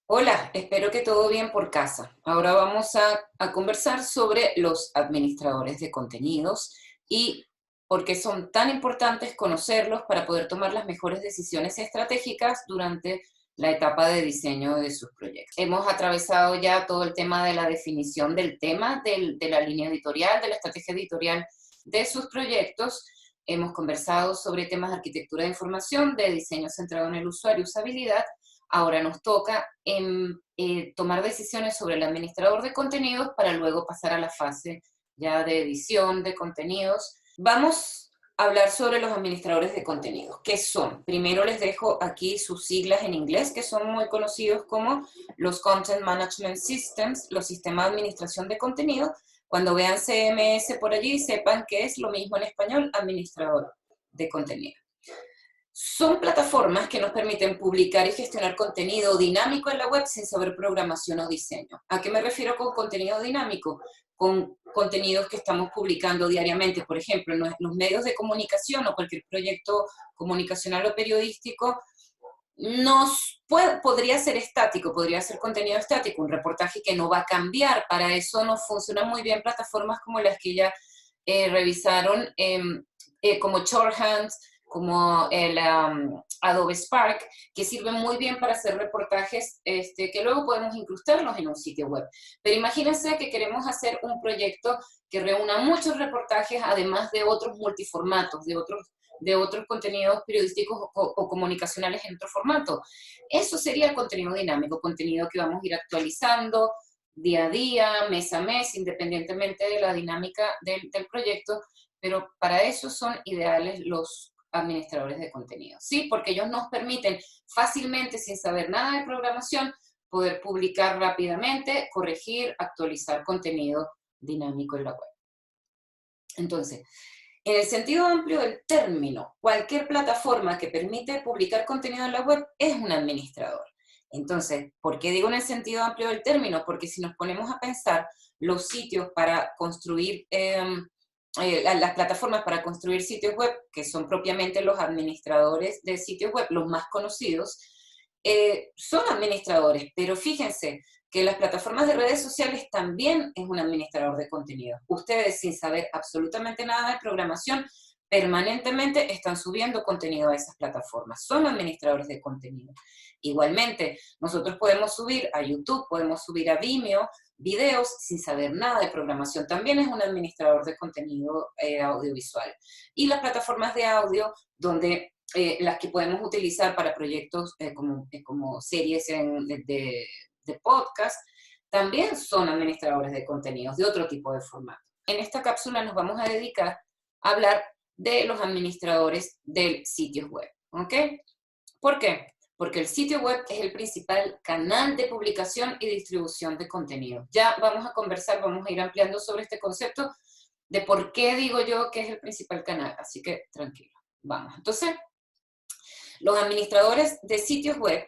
Hola, espero que todo bien por casa. Ahora vamos a conversar sobre los administradores de contenidos y por qué son tan importantes conocerlos para poder tomar las mejores decisiones estratégicas durante la etapa de diseño de sus proyectos. Hemos atravesado ya todo el tema de la definición del tema, de la línea editorial, de la estrategia editorial de sus proyectos. Hemos conversado sobre temas de arquitectura de información, de diseño centrado en el usuario, usabilidad. Ahora nos toca tomar decisiones sobre el administrador de contenidos para luego pasar a la fase ya de edición de contenidos. Vamos a hablar sobre los administradores de contenidos. ¿Qué son? Primero les dejo aquí sus siglas en inglés, que son muy conocidos como los Content Management Systems, los sistemas de administración de contenido. Cuando vean CMS por allí, sepan que es lo mismo en español, administrador de contenido. Son plataformas que nos permiten publicar y gestionar contenido dinámico en la web sin saber programación o diseño. ¿A qué me refiero con contenido dinámico? Con contenidos que estamos publicando diariamente, por ejemplo, en los medios de comunicación o cualquier proyecto comunicacional o periodístico, podría ser estático, podría ser contenido estático, un reportaje que no va a cambiar. Para eso nos funcionan muy bien plataformas como las que ya revisaron, como Shorthand, como el Adobe Spark, que sirven muy bien para hacer reportajes que luego podemos incrustarlos en un sitio web. Pero imagínense que queremos hacer un proyecto que reúna muchos reportajes, además de otros multiformatos, de otros contenidos periodísticos o comunicacionales en otro formato. Eso sería el contenido dinámico, contenido que vamos a ir actualizando día a día, mes a mes, independientemente de la dinámica del proyecto, pero para eso son ideales los administradores de contenido, ¿sí? Porque ellos nos permiten fácilmente, sin saber nada de programación, poder publicar rápidamente, corregir, actualizar contenido dinámico en la web. Entonces, en el sentido amplio del término, cualquier plataforma que permite publicar contenido en la web es un administrador. Entonces, ¿por qué digo en el sentido amplio del término? Porque si nos ponemos a pensar los sitios para construir, las plataformas para construir sitios web, que son propiamente los administradores de sitios web, los más conocidos, son administradores, pero fíjense que las plataformas de redes sociales también es un administrador de contenido. Ustedes, sin saber absolutamente nada de programación, permanentemente están subiendo contenido a esas plataformas. Son administradores de contenido. Igualmente, nosotros podemos subir a YouTube, podemos subir a Vimeo videos sin saber nada de programación. También es un administrador de contenido audiovisual. Y las plataformas de audio, donde las que podemos utilizar para proyectos como series de podcast, también son administradores de contenidos de otro tipo de formato. En esta cápsula nos vamos a dedicar a hablar de los administradores del sitio web, ¿ok? ¿Por qué? Porque el sitio web es el principal canal de publicación y distribución de contenido. Ya vamos a conversar, vamos a ir ampliando sobre este concepto de por qué digo yo que es el principal canal, así que tranquilo, vamos. Entonces, los administradores de sitios web,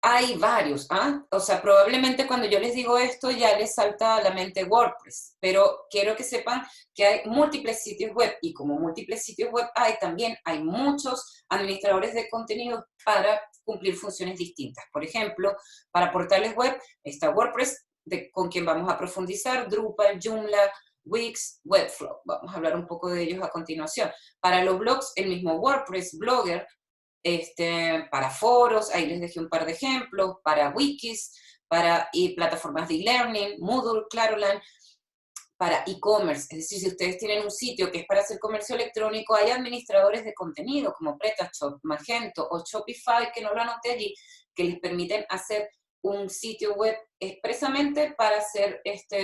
hay varios, ¿ah? O sea, probablemente cuando yo les digo esto ya les salta a la mente WordPress, pero quiero que sepan que hay múltiples sitios web y como múltiples sitios web también hay muchos administradores de contenido para cumplir funciones distintas. Por ejemplo, para portales web está WordPress, con quien vamos a profundizar, Drupal, Joomla, Wix, Webflow. Vamos a hablar un poco de ellos a continuación. Para los blogs, el mismo WordPress, Blogger, para foros, ahí les dejé un par de ejemplos, para wikis, y plataformas de e-learning, Moodle, Claroland, para e-commerce. Es decir, si ustedes tienen un sitio que es para hacer comercio electrónico, hay administradores de contenido como PrestaShop, Magento o Shopify, que no lo anoté allí, que les permiten hacer un sitio web expresamente para hacer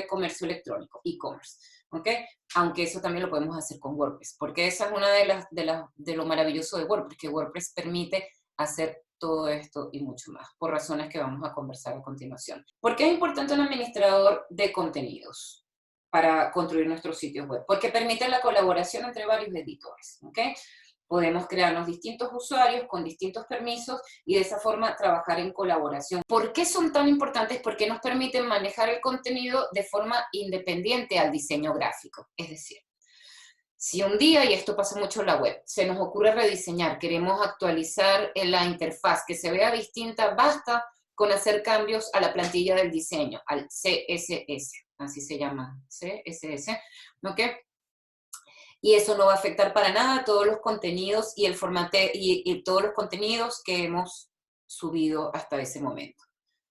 comercio electrónico, e-commerce. ¿Ok? Aunque eso también lo podemos hacer con WordPress, porque esa es una de lo maravilloso de WordPress, que WordPress permite hacer todo esto y mucho más, por razones que vamos a conversar a continuación. ¿Por qué es importante un administrador de contenidos para construir nuestros sitios web? Porque permite la colaboración entre varios editores, ¿ok? Podemos crearnos distintos usuarios con distintos permisos y de esa forma trabajar en colaboración. ¿Por qué son tan importantes? Porque nos permiten manejar el contenido de forma independiente al diseño gráfico. Es decir, si un día, y esto pasa mucho en la web, se nos ocurre rediseñar, queremos actualizar la interfaz, que se vea distinta, basta con hacer cambios a la plantilla del diseño, al CSS, así se llama, CSS, ¿ok? Y eso no va a afectar para nada todos los contenidos y el formato y todos los contenidos que hemos subido hasta ese momento.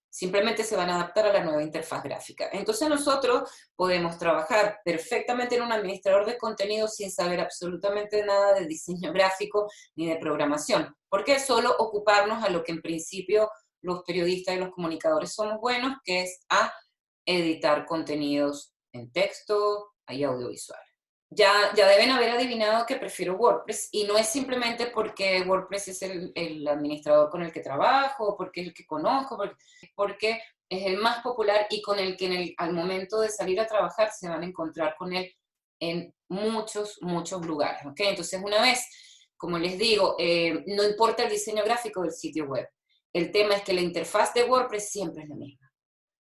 Simplemente se van a adaptar a la nueva interfaz gráfica. Entonces nosotros podemos trabajar perfectamente en un administrador de contenidos sin saber absolutamente nada de diseño gráfico ni de programación. Porque solo ocuparnos a lo que en principio los periodistas y los comunicadores somos buenos, que es a editar contenidos en texto y audiovisual. Ya deben haber adivinado que prefiero WordPress, y no es simplemente porque WordPress es el administrador con el que trabajo, porque es el que conozco, porque es el más popular y con el que al momento de salir a trabajar se van a encontrar con él en muchos, muchos lugares, ¿ok? Entonces, una vez, como les digo, no importa el diseño gráfico del sitio web, el tema es que la interfaz de WordPress siempre es la misma.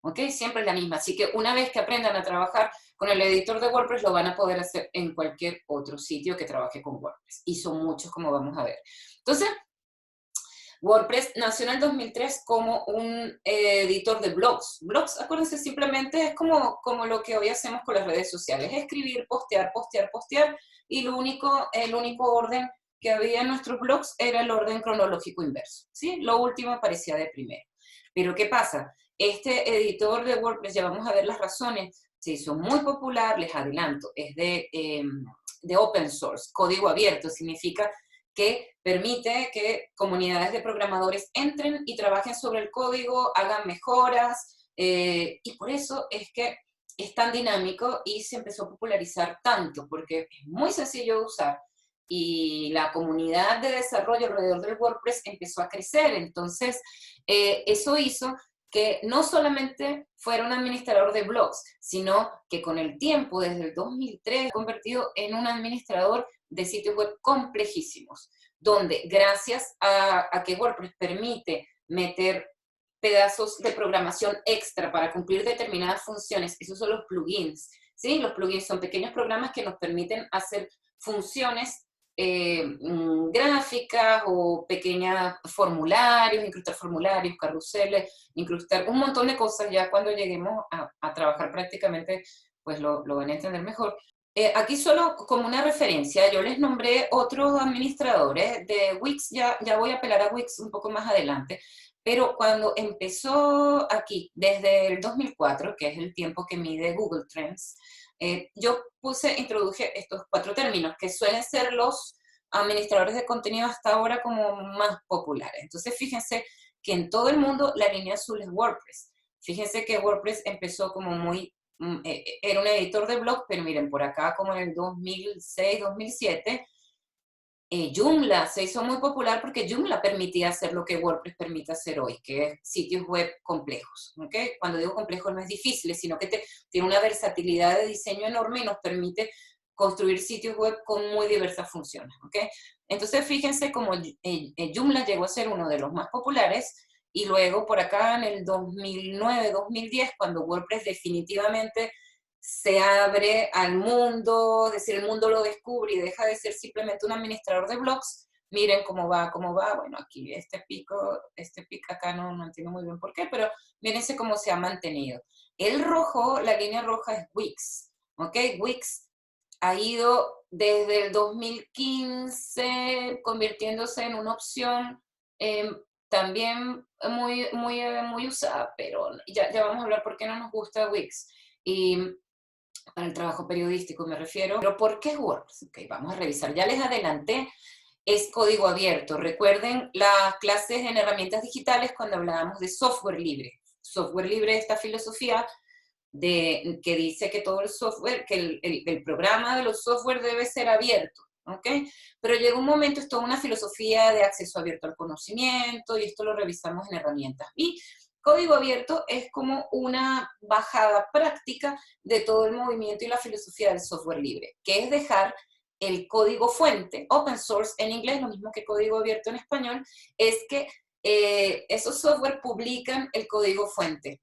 ¿Ok? Siempre es la misma. Así que una vez que aprendan a trabajar con el editor de WordPress, lo van a poder hacer en cualquier otro sitio que trabaje con WordPress. Y son muchos, como vamos a ver. Entonces, WordPress nació en el 2003 como un editor de blogs. Blogs, acuérdense, simplemente es como lo que hoy hacemos con las redes sociales. Escribir, postear, postear, postear. Y el único orden que había en nuestros blogs era el orden cronológico inverso. ¿Sí? Lo último aparecía de primero. Pero ¿qué pasa? Este editor de WordPress, ya vamos a ver las razones, se hizo muy popular, les adelanto, es de open source, código abierto, significa que permite que comunidades de programadores entren y trabajen sobre el código, hagan mejoras, y por eso es que es tan dinámico y se empezó a popularizar tanto, porque es muy sencillo de usar y la comunidad de desarrollo alrededor del WordPress empezó a crecer. Entonces, eso hizo que no solamente fuera un administrador de blogs, sino que con el tiempo, desde el 2003, se ha convertido en un administrador de sitios web complejísimos, donde gracias a que WordPress permite meter pedazos de programación extra para cumplir determinadas funciones, esos son los plugins, ¿sí? Los plugins son pequeños programas que nos permiten hacer funciones gráficas o pequeños formularios, carruseles, incrustar un montón de cosas. Ya cuando lleguemos a trabajar prácticamente, pues lo van a entender mejor. Aquí solo como una referencia, yo les nombré otros administradores de Wix, ya voy a apelar a Wix un poco más adelante, pero cuando empezó aquí, desde el 2004, que es el tiempo que mide Google Trends, yo introduje estos 4 términos, que suelen ser los administradores de contenido hasta ahora como más populares. Entonces, fíjense que en todo el mundo la línea azul es WordPress. Fíjense que WordPress empezó como era un editor de blog, pero miren, por acá como en el 2006, 2007, Joomla se hizo muy popular porque Joomla permitía hacer lo que WordPress permite hacer hoy, que es sitios web complejos, ¿ok? Cuando digo complejo no es difícil, sino que tiene una versatilidad de diseño enorme y nos permite construir sitios web con muy diversas funciones, ¿ok? Entonces fíjense cómo Joomla llegó a ser uno de los más populares, y luego por acá en el 2009, 2010, cuando WordPress definitivamente se abre al mundo, es decir, el mundo lo descubre y deja de ser simplemente un administrador de blogs. Miren cómo va. Bueno, aquí este pico acá no entiendo muy bien por qué, pero mírense cómo se ha mantenido. El rojo, la línea roja es Wix, ¿ok? Wix ha ido desde el 2015 convirtiéndose en una opción también muy usada, pero ya vamos a hablar por qué no nos gusta Wix. Y para el trabajo periodístico me refiero. Pero ¿por qué WordPress? Ok, vamos a revisar. Ya les adelanté, es código abierto. Recuerden las clases en herramientas digitales cuando hablábamos de software libre. Software libre es esta filosofía que dice que todo el software, que el programa de los software debe ser abierto, ¿ok? Pero llega un momento, es toda una filosofía de acceso abierto al conocimiento, y esto lo revisamos en herramientas. Y código abierto es como una bajada práctica de todo el movimiento y la filosofía del software libre, que es dejar el código fuente, open source en inglés, lo mismo que código abierto en español, es que esos software publican el código fuente,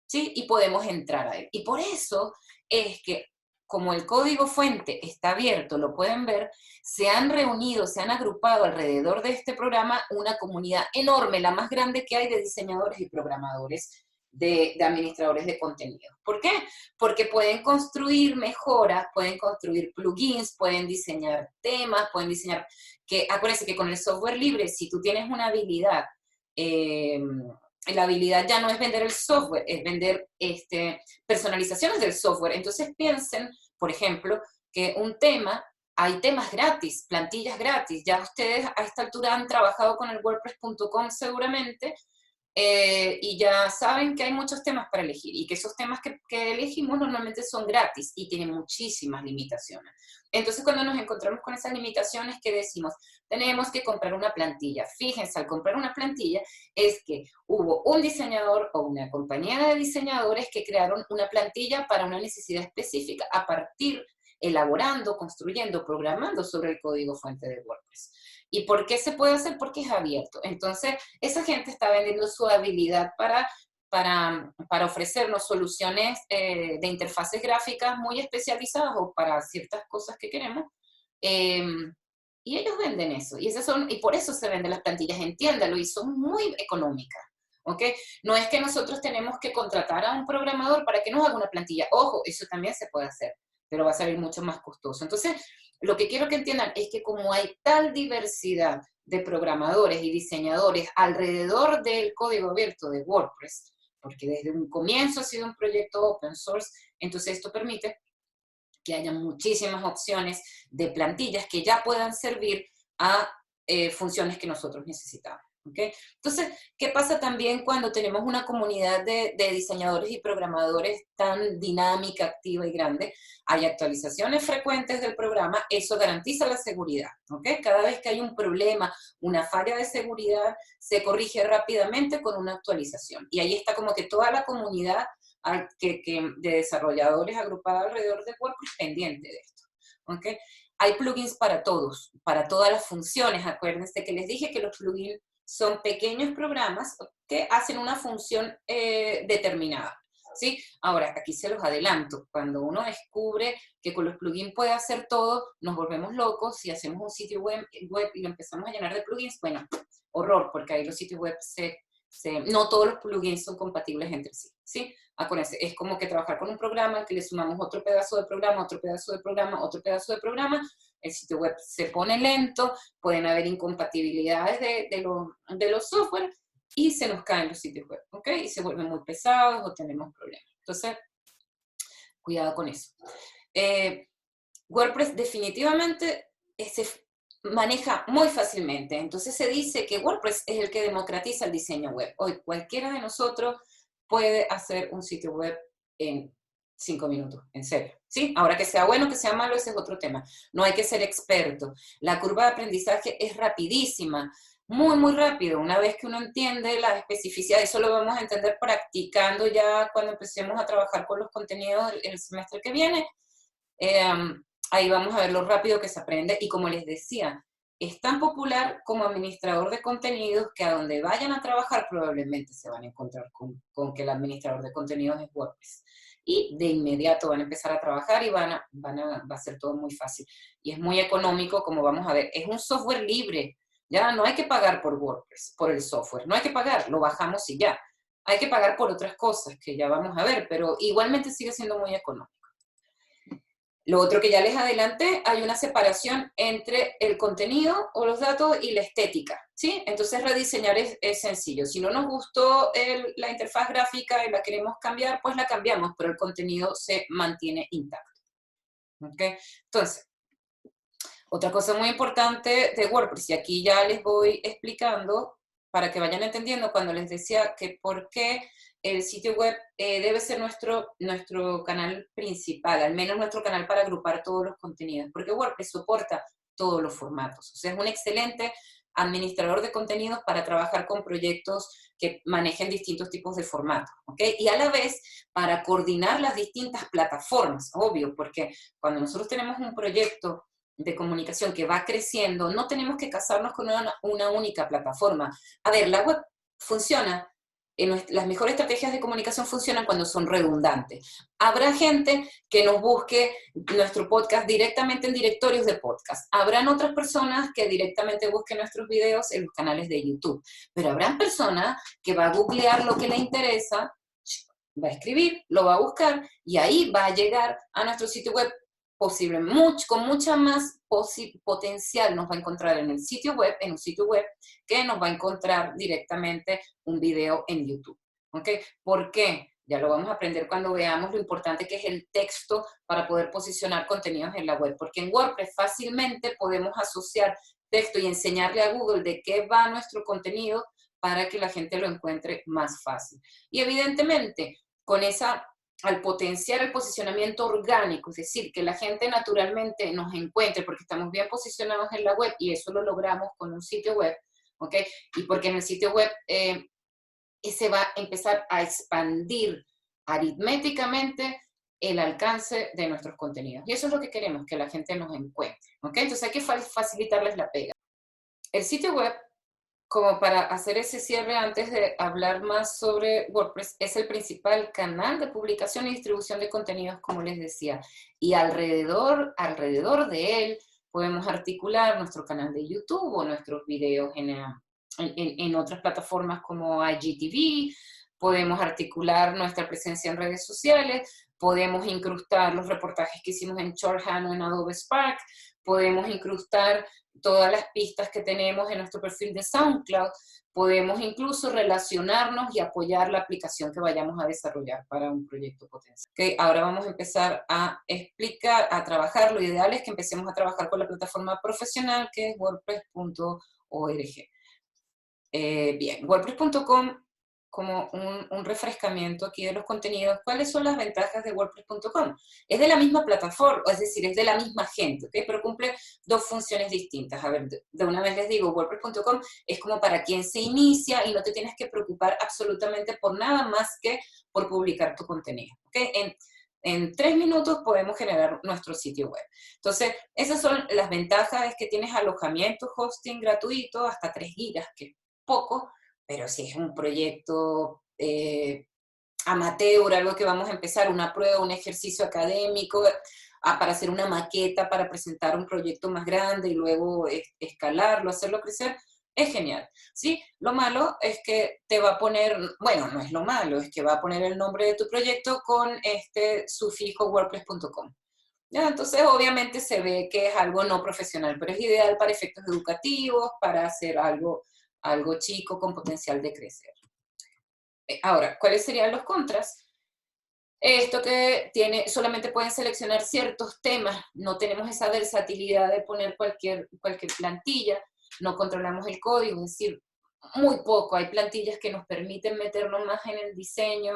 ¿sí? Y podemos entrar a él. Y por eso es que como el código fuente está abierto, lo pueden ver, se han reunido, se han agrupado alrededor de este programa una comunidad enorme, la más grande que hay de diseñadores y programadores, de administradores de contenido. ¿Por qué? Porque pueden construir mejoras, pueden construir plugins, pueden diseñar temas, pueden diseñar, que acuérdense que con el software libre, si tú tienes una habilidad, la habilidad ya no es vender el software, es vender personalizaciones del software. Entonces piensen, por ejemplo, que un tema, hay temas gratis, plantillas gratis. Ya ustedes a esta altura han trabajado con el WordPress.com seguramente, y ya saben que hay muchos temas para elegir y que esos temas que elegimos normalmente son gratis y tienen muchísimas limitaciones. Entonces, cuando nos encontramos con esas limitaciones, ¿qué decimos? Tenemos que comprar una plantilla. Fíjense, al comprar una plantilla es que hubo un diseñador o una compañía de diseñadores que crearon una plantilla para una necesidad específica a partir, elaborando, construyendo, programando sobre el código fuente de WordPress. ¿Y por qué se puede hacer? Porque es abierto. Entonces, esa gente está vendiendo su habilidad para ofrecernos soluciones de interfaces gráficas muy especializadas o para ciertas cosas que queremos. Eh, y ellos venden eso. Y por eso se venden las plantillas, entiéndalo, y son muy económicas. ¿Ok? No es que nosotros tenemos que contratar a un programador para que nos haga una plantilla. Ojo, eso también se puede hacer, pero va a salir mucho más costoso. Entonces, lo que quiero que entiendan es que como hay tal diversidad de programadores y diseñadores alrededor del código abierto de WordPress, porque desde un comienzo ha sido un proyecto open source, entonces esto permite que haya muchísimas opciones de plantillas que ya puedan servir a funciones que nosotros necesitamos. ¿Okay? Entonces, ¿qué pasa también cuando tenemos una comunidad de diseñadores y programadores tan dinámica, activa y grande? Hay actualizaciones frecuentes del programa, eso garantiza la seguridad. ¿Okay? Cada vez que hay un problema, una falla de seguridad, se corrige rápidamente con una actualización. Y ahí está como que toda la comunidad de desarrolladores agrupada alrededor de WordPress pendiente de esto. ¿Okay? Hay plugins para todos, para todas las funciones. Acuérdense que les dije que los plugins son pequeños programas que hacen una función determinada. ¿Sí? Ahora, aquí se los adelanto. Cuando uno descubre que con los plugins puede hacer todo, nos volvemos locos. Si hacemos un sitio web y lo empezamos a llenar de plugins, bueno, horror, porque ahí los sitios web no todos los plugins son compatibles entre sí. ¿Sí? Acuérdense, es como que trabajar con un programa que le sumamos otro pedazo de programa, otro pedazo de programa, otro pedazo de programa, el sitio web se pone lento, pueden haber incompatibilidades de los software y se nos caen los sitios web, ¿ok? Y se vuelven muy pesados o tenemos problemas. Entonces, cuidado con eso. WordPress definitivamente se maneja muy fácilmente. Entonces se dice que WordPress es el que democratiza el diseño web. Hoy cualquiera de nosotros puede hacer un sitio web en 5 minutos, en serio. ¿Sí? Ahora que sea bueno, que sea malo, ese es otro tema. No hay que ser experto. La curva de aprendizaje es rapidísima, muy, muy rápido. Una vez que uno entiende las especificidades, eso lo vamos a entender practicando ya cuando empecemos a trabajar con los contenidos el semestre que viene. Ahí vamos a ver lo rápido que se aprende. Y como les decía, es tan popular como administrador de contenidos que a donde vayan a trabajar probablemente se van a encontrar con que el administrador de contenidos es WordPress. Y de inmediato van a empezar a trabajar y va a ser todo muy fácil. Y es muy económico, como vamos a ver. Es un software libre. Ya no hay que pagar por WordPress, por el software. No hay que pagar, lo bajamos y ya. Hay que pagar por otras cosas que ya vamos a ver, pero igualmente sigue siendo muy económico. Lo otro que ya les adelanté, hay una separación entre el contenido o los datos y la estética, ¿sí? Entonces rediseñar es sencillo. Si no nos gustó la interfaz gráfica y la queremos cambiar, pues la cambiamos, pero el contenido se mantiene intacto. ¿Ok? Entonces, otra cosa muy importante de WordPress, y aquí ya les voy explicando para que vayan entendiendo cuando les decía que por qué el sitio web debe ser nuestro canal principal, al menos nuestro canal para agrupar todos los contenidos, porque WordPress soporta todos los formatos. O sea, es un excelente administrador de contenidos para trabajar con proyectos que manejen distintos tipos de formatos, ¿ok? Y a la vez para coordinar las distintas plataformas, obvio, porque cuando nosotros tenemos un proyecto de comunicación que va creciendo, no tenemos que casarnos con una única plataforma. A ver, la web funciona las mejores estrategias de comunicación funcionan cuando son redundantes. Habrá gente que nos busque nuestro podcast directamente en directorios de podcast. Habrán otras personas que directamente busquen nuestros videos en los canales de YouTube. Pero habrán personas que va a googlear lo que le interesa, va a escribir, lo va a buscar y ahí va a llegar a nuestro sitio web posible, con mucha más potencial nos va a encontrar en el sitio web, en un sitio web, que nos va a encontrar directamente un video en YouTube. ¿Ok? ¿Por qué? Ya lo vamos a aprender cuando veamos lo importante que es el texto para poder posicionar contenidos en la web. Porque en WordPress fácilmente podemos asociar texto y enseñarle a Google de qué va nuestro contenido para que la gente lo encuentre más fácil. Y evidentemente, al potenciar el posicionamiento orgánico, es decir, que la gente naturalmente nos encuentre porque estamos bien posicionados en la web y eso lo logramos con un sitio web, ¿ok? Y porque en el sitio web se va a empezar a expandir aritméticamente el alcance de nuestros contenidos. Y eso es lo que queremos, que la gente nos encuentre, ¿ok? Entonces hay que facilitarles la pega. El sitio web, como para hacer ese cierre antes de hablar más sobre WordPress, es el principal canal de publicación y distribución de contenidos, como les decía. Y alrededor de él podemos articular nuestro canal de YouTube o nuestros videos en otras plataformas como IGTV, podemos articular nuestra presencia en redes sociales, podemos incrustar los reportajes que hicimos en Shorthand o en Adobe Spark, podemos incrustar todas las pistas que tenemos en nuestro perfil de SoundCloud, podemos incluso relacionarnos y apoyar la aplicación que vayamos a desarrollar para un proyecto potencial. Okay, ahora vamos a empezar a explicar, a trabajar. Lo ideal es que empecemos a trabajar con la plataforma profesional que es wordpress.org. Bien, WordPress.com, como un refrescamiento aquí de los contenidos. ¿Cuáles son las ventajas de WordPress.com? Es de la misma plataforma, es decir, es de la misma gente, ¿ok? Pero cumple dos funciones distintas. A ver, de una vez les digo, WordPress.com es como para quien se inicia y no te tienes que preocupar absolutamente por nada más que por publicar tu contenido, ¿ok? En 3 minutos podemos generar nuestro sitio web. Entonces, esas son las ventajas, es que tienes alojamiento, hosting gratuito, hasta 3 gigas, que poco, pero si es un proyecto amateur, algo que vamos a empezar, una prueba, un ejercicio académico, para hacer una maqueta, para presentar un proyecto más grande y luego escalarlo, hacerlo crecer, es genial, ¿sí? Lo malo es que te va a poner, bueno, no es lo malo, es que va a poner el nombre de tu proyecto con este sufijo wordpress.com. ¿Ya? Entonces, obviamente se ve que es algo no profesional, pero es ideal para efectos educativos, para hacer algo chico con potencial de crecer. Ahora, ¿cuáles serían los contras? Esto que solamente pueden seleccionar ciertos temas, no tenemos esa versatilidad de poner cualquier plantilla, no controlamos el código, es decir, muy poco. Hay plantillas que nos permiten meternos más en el diseño,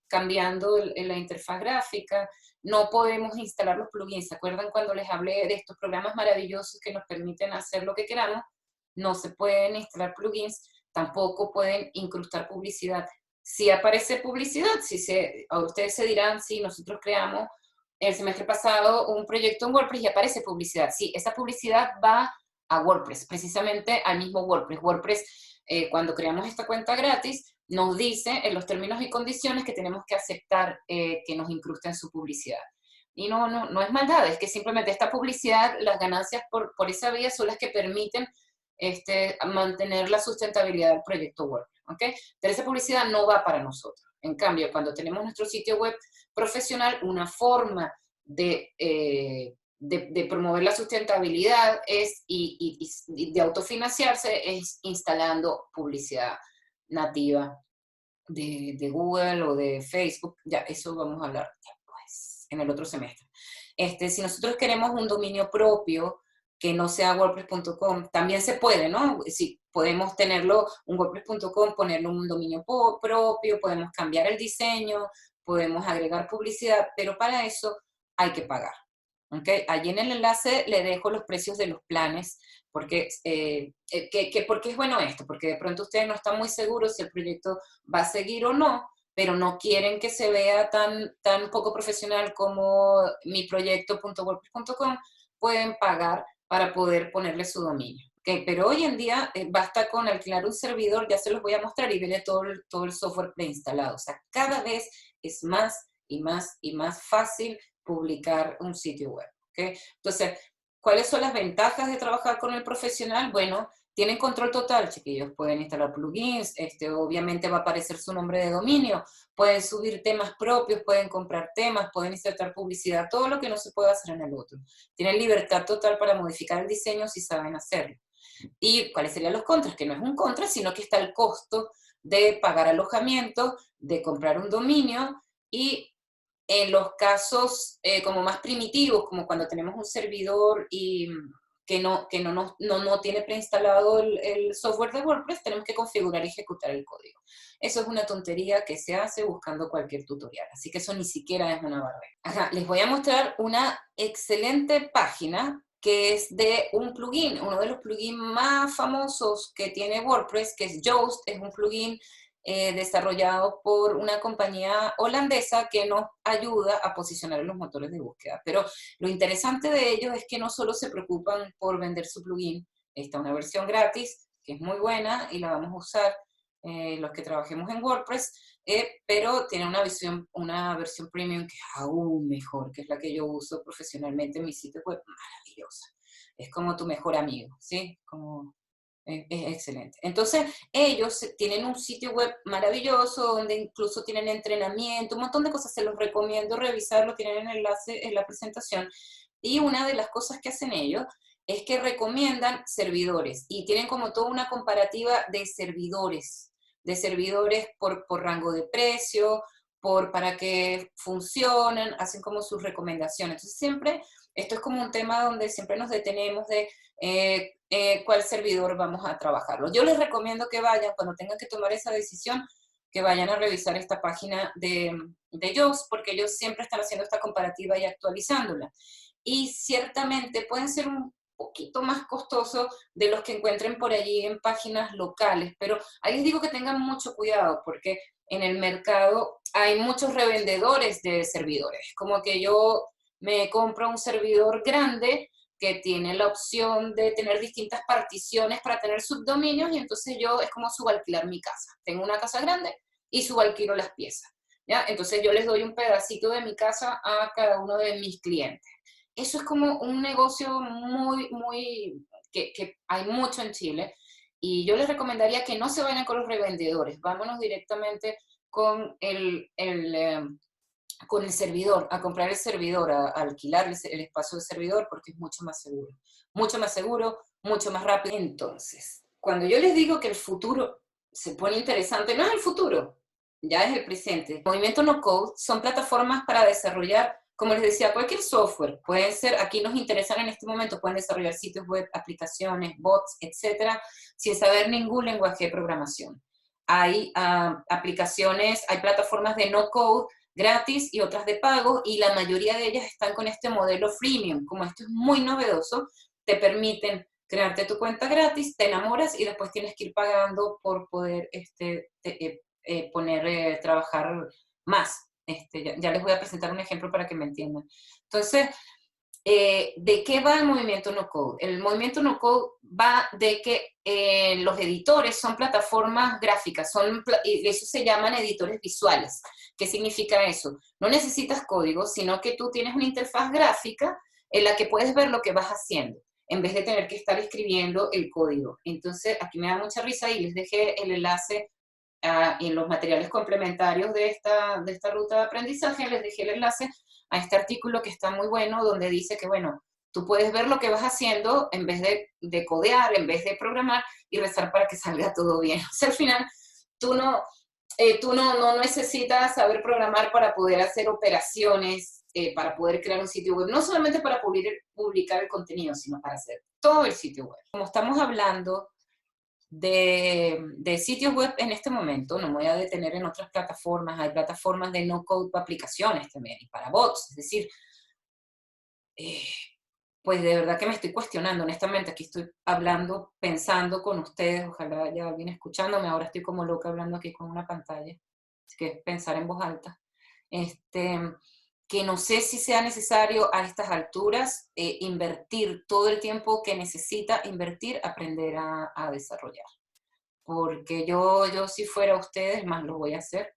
cambiando la interfaz gráfica. No podemos instalar los plugins. ¿Se acuerdan cuando les hablé de estos programas maravillosos que nos permiten hacer lo que queramos? No se pueden instalar plugins, tampoco pueden incrustar publicidad. Si aparece publicidad, ustedes se dirán, si nosotros creamos el semestre pasado un proyecto en WordPress y aparece publicidad. Sí, esa publicidad va a WordPress, precisamente al mismo WordPress. WordPress, cuando creamos esta cuenta gratis, nos dice en los términos y condiciones que tenemos que aceptar que nos incrusten su publicidad. Y no es maldad, es que simplemente esta publicidad, las ganancias por esa vía son las que permiten mantener la sustentabilidad del proyecto WordPress, ¿ok? Pero esa publicidad no va para nosotros. En cambio, cuando tenemos nuestro sitio web profesional, una forma de promover la sustentabilidad y de autofinanciarse es instalando publicidad nativa de Google o de Facebook. Ya, eso vamos a hablar después, en el otro semestre. Si nosotros queremos un dominio propio, que no sea wordpress.com, también se puede, ¿no? Si podemos tenerlo, un wordpress.com, ponerlo un dominio propio, podemos cambiar el diseño, podemos agregar publicidad, pero para eso hay que pagar. ¿Ok? Allí en el enlace le dejo los precios de los planes, porque, porque es bueno esto, porque de pronto ustedes no están muy seguros si el proyecto va a seguir o no, pero no quieren que se vea tan poco profesional como mi proyecto.wordpress.com, pueden pagar para poder ponerle su dominio. Pero hoy en día basta con alquilar un servidor, ya se los voy a mostrar, y viene todo el software preinstalado. O sea, cada vez es más y más y más fácil publicar un sitio web. ¿Okay? Entonces, ¿cuáles son las ventajas de trabajar con el profesional? Bueno, tienen control total, chiquillos. Pueden instalar plugins, obviamente va a aparecer su nombre de dominio, pueden subir temas propios, pueden comprar temas, pueden insertar publicidad, todo lo que no se puede hacer en el otro. Tienen libertad total para modificar el diseño si saben hacerlo. ¿Y cuáles serían los contras? Que no es un contra, sino que está el costo de pagar alojamiento, de comprar un dominio, y en los casos como más primitivos, como cuando tenemos un servidor y que no tiene preinstalado el software de WordPress, tenemos que configurar y ejecutar el código. Eso es una tontería que se hace buscando cualquier tutorial, así que eso ni siquiera es una barrera. Ajá, les voy a mostrar una excelente página que es de un plugin, uno de los plugins más famosos que tiene WordPress, que es Yoast. Es un plugin desarrollado por una compañía holandesa que nos ayuda a posicionar en los motores de búsqueda. Pero lo interesante de ellos es que no solo se preocupan por vender su plugin, está una versión gratis, que es muy buena y la vamos a usar los que trabajemos en WordPress, pero tiene una versión premium que es aún mejor, que es la que yo uso profesionalmente en mi sitio web, maravillosa. Es como tu mejor amigo, ¿sí? Es excelente. Entonces, ellos tienen un sitio web maravilloso donde incluso tienen entrenamiento, un montón de cosas. Se los recomiendo revisarlo, tienen el enlace en la presentación. Y una de las cosas que hacen ellos es que recomiendan servidores y tienen como toda una comparativa de servidores por rango de precio, para que funcionen, hacen como sus recomendaciones. Entonces, siempre, esto es como un tema donde siempre nos detenemos de cuál servidor vamos a trabajarlo. Yo les recomiendo que vayan, cuando tengan que tomar esa decisión, que vayan a revisar esta página de Yoast, porque ellos siempre están haciendo esta comparativa y actualizándola. Y ciertamente pueden ser un poquito más costosos de los que encuentren por allí en páginas locales, pero ahí les digo que tengan mucho cuidado, porque en el mercado hay muchos revendedores de servidores, como que yo me compro un servidor grande que tiene la opción de tener distintas particiones para tener subdominios, y entonces yo es como subalquilar mi casa. Tengo una casa grande y subalquilo las piezas, ¿ya? Entonces yo les doy un pedacito de mi casa a cada uno de mis clientes. Eso es como un negocio que hay mucho en Chile, y yo les recomendaría que no se vayan con los revendedores, vámonos directamente con con el servidor, a comprar el servidor, a alquilar el espacio del servidor, porque es mucho más seguro, mucho más rápido. Entonces, cuando yo les digo que el futuro se pone interesante, no es el futuro, ya es el presente. Movimiento No Code son plataformas para desarrollar, como les decía, cualquier software. Pueden ser, aquí nos interesan en este momento, pueden desarrollar sitios web, aplicaciones, bots, etcétera, sin saber ningún lenguaje de programación. Hay aplicaciones, hay plataformas de no code gratis y otras de pago, y la mayoría de ellas están con este modelo freemium. Como esto es muy novedoso, te permiten crearte tu cuenta gratis, te enamoras y después tienes que ir pagando por poder trabajar más. Ya les voy a presentar un ejemplo para que me entiendan. Entonces, ¿de qué va el movimiento No Code? El movimiento No Code va de que los editores son plataformas gráficas, y eso se llaman editores visuales. ¿Qué significa eso? No necesitas código, sino que tú tienes una interfaz gráfica en la que puedes ver lo que vas haciendo, en vez de tener que estar escribiendo el código. Entonces, aquí me da mucha risa y les dejé el enlace en los materiales complementarios de esta ruta de aprendizaje, les dejé el enlace a este artículo que está muy bueno, donde dice que, bueno, tú puedes ver lo que vas haciendo en vez de codear, en vez de programar, y rezar para que salga todo bien. O sea, al final, tú no necesitas saber programar para poder hacer operaciones, para poder crear un sitio web, no solamente para publicar el contenido, sino para hacer todo el sitio web. Como estamos hablando de sitios web en este momento, no me voy a detener en otras plataformas. Hay plataformas de no-code para aplicaciones también y para bots. Es decir, eh, pues de verdad que me estoy cuestionando, honestamente. Aquí estoy hablando, pensando con ustedes, ojalá haya alguien escuchándome. Ahora estoy como loca hablando aquí con una pantalla, así que pensar en voz alta. ¿Qué que no sé si sea necesario a estas alturas invertir todo el tiempo que necesita invertir, aprender a desarrollar. Porque yo si fuera ustedes, más lo voy a hacer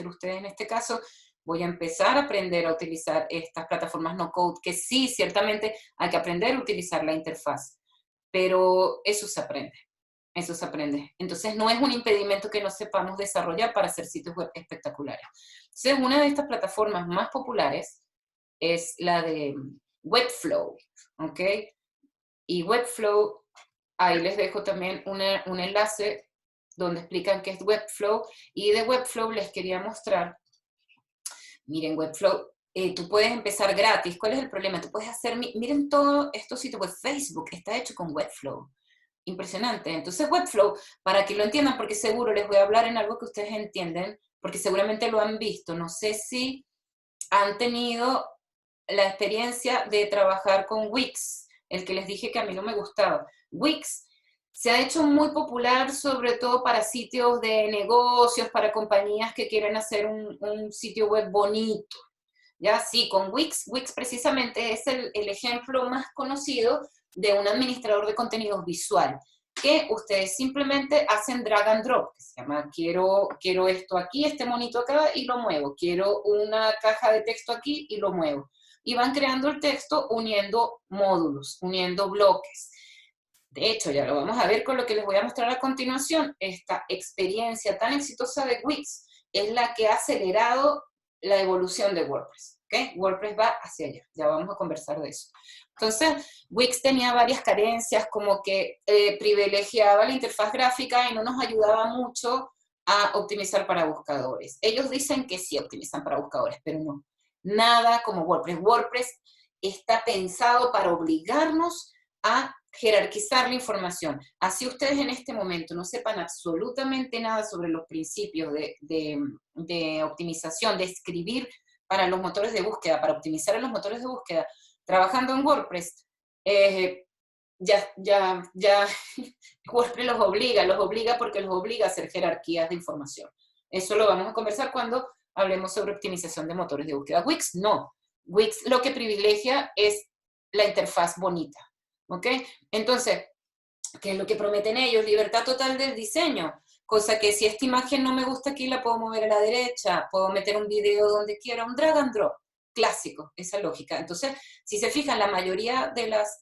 ustedes en este caso, voy a empezar a aprender a utilizar estas plataformas no code, que sí, ciertamente hay que aprender a utilizar la interfaz, pero eso se aprende. Eso se aprende. Entonces, no es un impedimento que no sepamos desarrollar para hacer sitios web espectaculares. Entonces, una de estas plataformas más populares es la de Webflow, ¿ok? Y Webflow, ahí les dejo también un enlace donde explican qué es Webflow. Y de Webflow les quería mostrar, miren, Webflow, tú puedes empezar gratis. ¿Cuál es el problema? Tú puedes hacer, miren todo estos sitios web, Facebook está hecho con Webflow. Impresionante. Entonces, Webflow, para que lo entiendan, porque seguro les voy a hablar en algo que ustedes entienden, porque seguramente lo han visto. No sé si han tenido la experiencia de trabajar con Wix, el que les dije que a mí no me gustaba. Wix se ha hecho muy popular, sobre todo para sitios de negocios, para compañías que quieren hacer un sitio web bonito. Ya, sí, con Wix. Wix precisamente es el ejemplo más conocido de un administrador de contenidos visual, que ustedes simplemente hacen drag and drop, que se llama quiero esto aquí, este monito acá y lo muevo, quiero una caja de texto aquí y lo muevo. Y van creando el texto uniendo módulos, uniendo bloques. De hecho, ya lo vamos a ver con lo que les voy a mostrar a continuación. Esta experiencia tan exitosa de Wix es la que ha acelerado la evolución de WordPress. ¿Okay? WordPress va hacia allá, ya vamos a conversar de eso. Entonces, Wix tenía varias carencias, como que privilegiaba la interfaz gráfica y no nos ayudaba mucho a optimizar para buscadores. Ellos dicen que sí optimizan para buscadores, pero no. Nada como WordPress. WordPress está pensado para obligarnos a jerarquizar la información. Así ustedes en este momento no sepan absolutamente nada sobre los principios de optimización, de escribir para los motores de búsqueda, para optimizar en los motores de búsqueda, trabajando en WordPress, ya WordPress los obliga porque los obliga a hacer jerarquías de información. Eso lo vamos a conversar cuando hablemos sobre optimización de motores de búsqueda. Wix no. Wix lo que privilegia es la interfaz bonita. ¿Ok? Entonces, ¿qué es lo que prometen ellos? Libertad total del diseño. Cosa que si esta imagen no me gusta aquí, la puedo mover a la derecha, puedo meter un video donde quiera, un drag and drop. Clásico, esa lógica. Entonces, si se fijan, la mayoría de las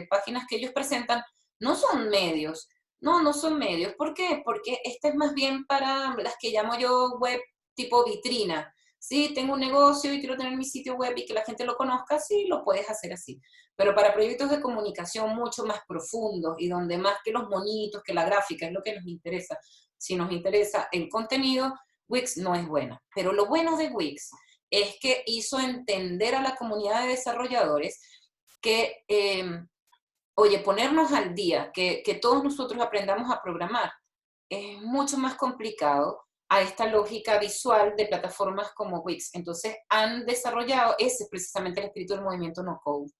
páginas que ellos presentan no son medios. No son medios. ¿Por qué? Porque esta es más bien para las que llamo yo web tipo vitrina. Sí, tengo un negocio y quiero tener mi sitio web y que la gente lo conozca, sí, lo puedes hacer así. Pero para proyectos de comunicación mucho más profundos y donde más que los monitos, que la gráfica es lo que nos interesa, si nos interesa el contenido, Wix no es buena. Pero lo bueno de Wix es que hizo entender a la comunidad de desarrolladores que, oye, ponernos al día, que todos nosotros aprendamos a programar, es mucho más complicado a esta lógica visual de plataformas como Wix. Entonces han desarrollado, ese es precisamente el espíritu del movimiento no code,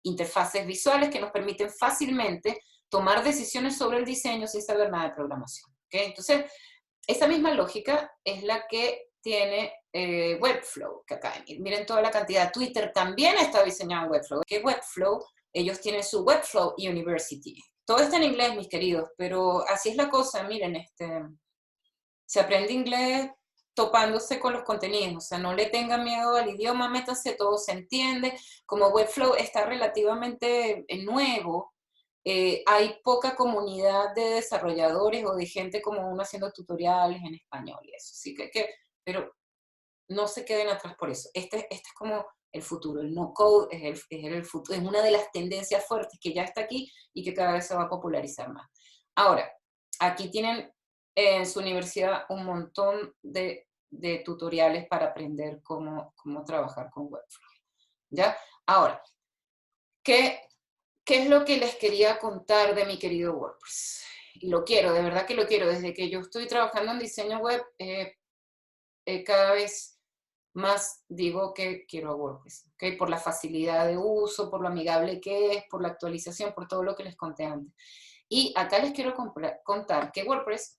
interfaces visuales que nos permiten fácilmente tomar decisiones sobre el diseño sin saber nada de programación. ¿Okay? Entonces, esa misma lógica es la que tiene Webflow, que acá, miren toda la cantidad. Twitter también está diseñado en Webflow. Que Webflow, ellos tienen su Webflow University. Todo está en inglés, mis queridos, pero así es la cosa, miren, se aprende inglés topándose con los contenidos, o sea, no le tengan miedo al idioma, métanse, todo se entiende. Como Webflow está relativamente nuevo, hay poca comunidad de desarrolladores o de gente como uno haciendo tutoriales en español y eso, sí pero no se queden atrás por eso. Este es como el futuro, el no code es el futuro, es una de las tendencias fuertes que ya está aquí y que cada vez se va a popularizar más. Ahora, aquí tienen en su universidad un montón de tutoriales para aprender cómo trabajar con Webflow. ¿Ya? Ahora, ¿qué es lo que les quería contar de mi querido WordPress? Y lo quiero, de verdad que lo quiero. Desde que yo estoy trabajando en diseño web, cada vez más digo que quiero a WordPress, ¿okay? Por la facilidad de uso, por lo amigable que es, por la actualización, por todo lo que les conté antes. Y acá les quiero contar que WordPress,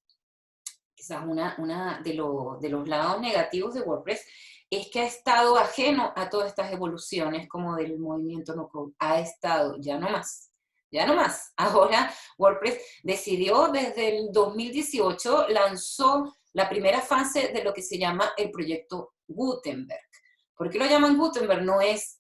quizás una de los lados negativos de WordPress, es que ha estado ajeno a todas estas evoluciones como del movimiento no code. Ha estado, ya no más. Ya no más. Ahora WordPress decidió desde el 2018, lanzó la primera fase de lo que se llama el proyecto Gutenberg. ¿Por qué lo llaman Gutenberg? No es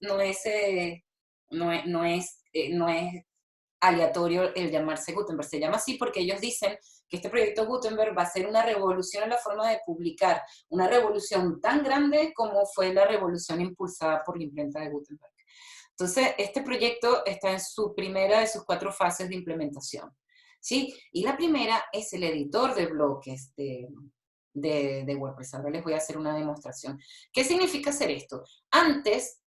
aleatorio el llamarse Gutenberg. Se llama así porque ellos dicen que este proyecto Gutenberg va a ser una revolución en la forma de publicar, una revolución tan grande como fue la revolución impulsada por la imprenta de Gutenberg. Entonces, este proyecto está en su primera de sus 4 fases de implementación, ¿sí? Y la primera es el editor de bloques de WordPress. Ahora les voy a hacer una demostración. ¿Qué significa hacer esto? Antes,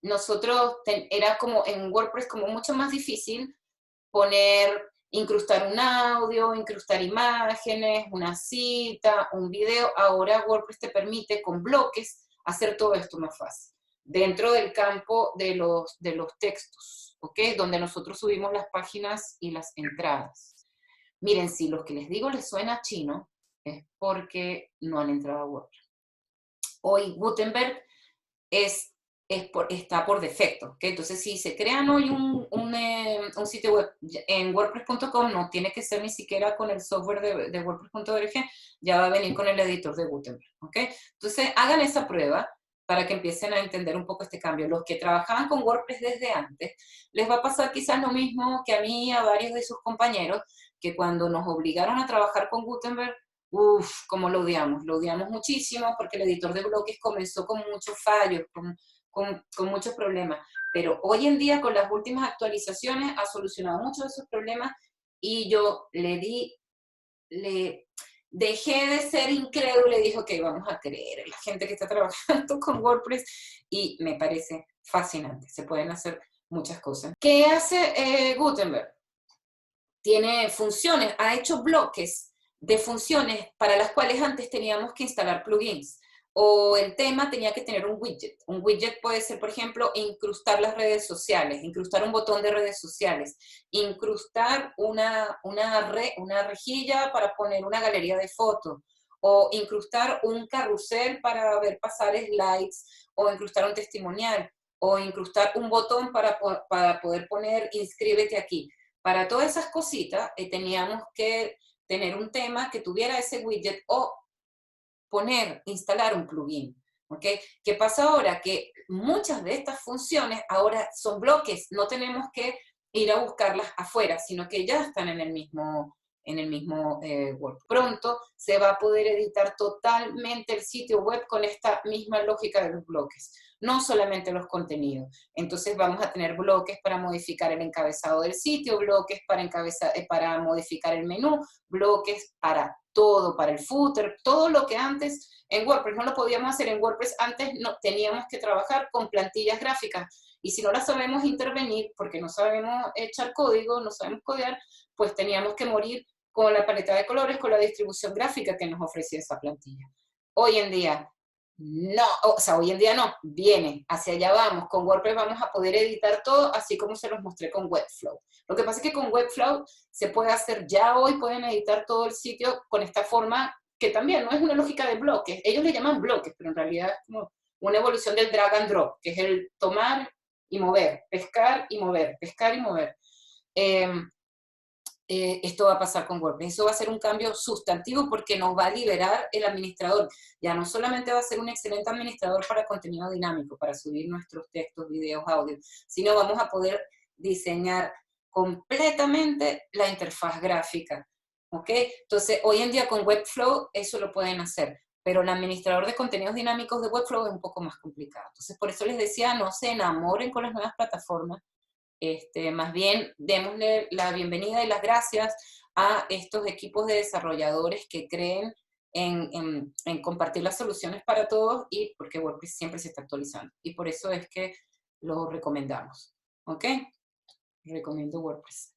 nosotros, era como en WordPress como mucho más difícil incrustar un audio, incrustar imágenes, una cita, un video. Ahora WordPress te permite con bloques hacer todo esto más fácil. Dentro del campo de los textos, ¿ok? Donde nosotros subimos las páginas y las entradas. Miren, si lo que les digo les suena chino, es porque no han entrado a WordPress. Hoy Gutenberg está por defecto, ¿ok? Entonces, si se crean hoy un sitio web en WordPress.com, no tiene que ser ni siquiera con el software de WordPress.org, ya va a venir con el editor de Gutenberg, ¿ok? Entonces, hagan esa prueba para que empiecen a entender un poco este cambio. Los que trabajaban con WordPress desde antes, les va a pasar quizás lo mismo que a mí y a varios de sus compañeros, que cuando nos obligaron a trabajar con Gutenberg, uff, como lo odiamos muchísimo, porque el editor de bloques comenzó con muchos fallos, con muchos problemas, pero hoy en día con las últimas actualizaciones ha solucionado muchos de esos problemas y yo le dejé de ser incrédula y dije, ok, vamos a creer en la gente que está trabajando con WordPress y me parece fascinante, se pueden hacer muchas cosas. ¿Qué hace Gutenberg? Tiene funciones, ha hecho bloques de funciones para las cuales antes teníamos que instalar plugins. O el tema tenía que tener un widget. Un widget puede ser, por ejemplo, incrustar las redes sociales, incrustar un botón de redes sociales, incrustar una rejilla para poner una galería de fotos, o incrustar un carrusel para ver pasar slides, o incrustar un testimonial, o incrustar un botón para poder poner inscríbete aquí. Para todas esas cositas teníamos que tener un tema que tuviera ese widget o instalar un plugin. ¿Ok? ¿Qué pasa ahora? Que muchas de estas funciones ahora son bloques, no tenemos que ir a buscarlas afuera, sino que ya están en el mismo Word. Pronto se va a poder editar totalmente el sitio web con esta misma lógica de los bloques, no solamente los contenidos. Entonces vamos a tener bloques para modificar el encabezado del sitio, bloques para modificar el menú, bloques para todo, para el footer, todo lo que antes en WordPress no lo podíamos hacer. En WordPress antes no, teníamos que trabajar con plantillas gráficas y si no las sabemos intervenir, porque no sabemos echar código, no sabemos codear, pues teníamos que morir con la paleta de colores, con la distribución gráfica que nos ofrecía esa plantilla. Hoy en día, no, o sea, hoy en día no, viene, hacia allá vamos. Con WordPress vamos a poder editar todo, así como se los mostré con Webflow. Lo que pasa es que con Webflow se puede hacer, ya hoy pueden editar todo el sitio con esta forma, que también no es una lógica de bloques. Ellos le llaman bloques, pero en realidad es como una evolución del drag and drop, que es el tomar y mover, pescar y mover, pescar y mover. Esto va a pasar con WordPress. Eso va a ser un cambio sustantivo porque nos va a liberar el administrador. Ya no solamente va a ser un excelente administrador para contenido dinámico, para subir nuestros textos, videos, audio, sino vamos a poder diseñar completamente la interfaz gráfica. ¿Ok? Entonces, hoy en día con Webflow eso lo pueden hacer, pero el administrador de contenidos dinámicos de Webflow es un poco más complicado. Entonces, por eso les decía, no se enamoren con las nuevas plataformas. Más bien, démosle la bienvenida y las gracias a estos equipos de desarrolladores que creen en compartir las soluciones para todos y porque WordPress siempre se está actualizando. Y por eso es que lo recomendamos. ¿Ok? Recomiendo WordPress.